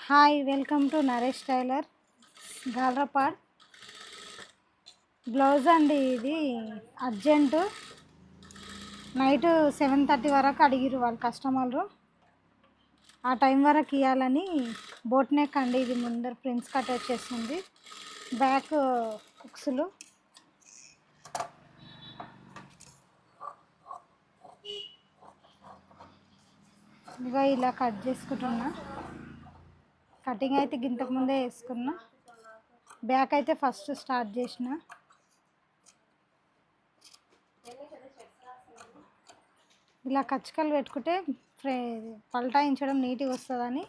Hi, welcome to Naresh tailor గాల్రాపాడ్. Blouse అండి, ఇది అర్జెంటు. నైట్ 7:30 వరకు అడిగిరు వాళ్ళు కస్టమర్లు. ఆ టైం వరకు ఇవ్వాలని బోట్ నెక్ అండి. ఇది ముందర ప్రిన్స్ కట్ వచ్చేసింది, బ్యాక్ కుక్స్లు. ఇదిగో ఇలా కట్ చేసుకుంటున్నా. కటింగ్ అయితే ఇంతకు ముందే వేసుకున్నా. బ్యాక్ అయితే ఫస్ట్ స్టార్ట్ చేసిన. ఇలా కచ్చకలు పెట్టుకుంటే పల్టాయించడం నీట్గా వస్తుందని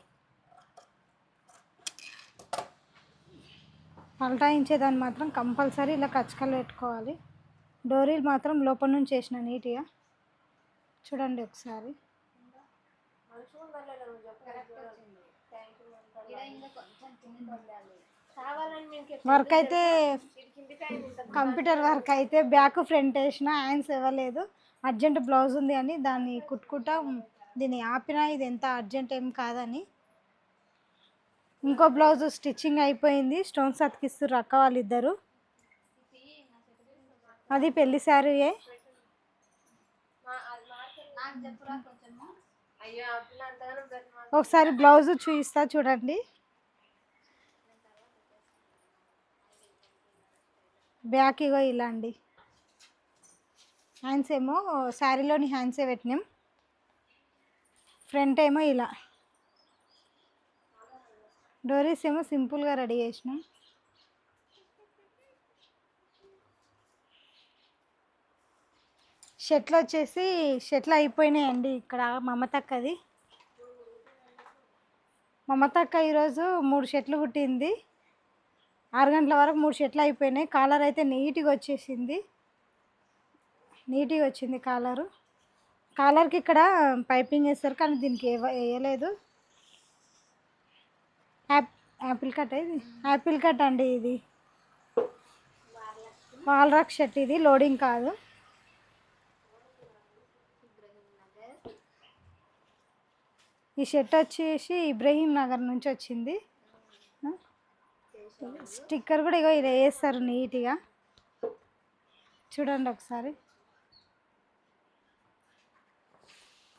పల్టాయించేదాన్ని మాత్రం కంపల్సరీ ఇలా కచ్చకలు పెట్టుకోవాలి. డోరీలు మాత్రం లోపల నుంచి వేసిన నీట్గా. చూడండి ఒకసారి. వర్క్ అయితే కంప్యూటర్ వర్క్ అయితే బ్యాక్ ఫ్రంట్ వేసిన, హ్యాండ్స్ ఇవ్వలేదు. అర్జెంట్ బ్లౌజ్ ఉంది అని దాన్ని కుట్టుకుంటా దీన్ని ఆపినా. ఇది ఎంత అర్జెంట్ ఏం కాదని. ఇంకో బ్లౌజ్ స్టిచ్చింగ్ అయిపోయింది, స్టోన్స్ అతికిస్తారు అక్క వాళ్ళిద్దరు. అది పెళ్లి శారీయే. ఒకసారి బ్లౌజ్ చూపిస్తా చూడండి. బ్యాక్ ఇగో ఇలా అండి. హ్యాండ్స్ ఏమో శారీలోని హ్యాండ్సే పెట్టినాం, ఫ్రంట్ ఏమో ఇలా. డోరీస్ ఏమో సింపుల్గా రెడీ చేసినాం. షర్ట్లు వచ్చేసి షర్ట్లు అయిపోయినాయండి. ఇక్కడ మమతక్కది. మమతక్క ఈరోజు 3 షర్ట్లు కుట్టింది. 6 గంటల వరకు 3 షర్ట్లు అయిపోయినాయి. కాలర్ అయితే నీట్గా వచ్చేసింది, నీట్గా వచ్చింది కాలరు. కాలర్కి ఇక్కడ పైపింగ్ వేస్తారు కానీ దీనికి వేయలేదు. యాపిల్ కట్ ఇది యాపిల్ కట్ అండి. ఇది వాల్రాక్ షర్ట్, ఇది లోడింగ్ కాదు. ఈ షర్ట్ వచ్చేసి ఇబ్రహీం నగర్ నుంచి వచ్చింది. స్టిక్కర్ కూడా ఇగో ఇలా వేస్తారు నీట్గా. చూడండి ఒకసారి.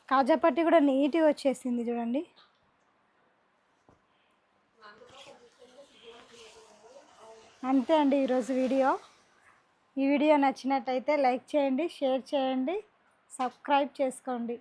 కాజాపట్టి కూడా నీట్గా వచ్చేసింది చూడండి. అంతే అండి ఈరోజు వీడియో. ఈ వీడియో నచ్చినట్టయితే లైక్ చేయండి, షేర్ చేయండి, సబ్స్క్రైబ్ చేసుకోండి.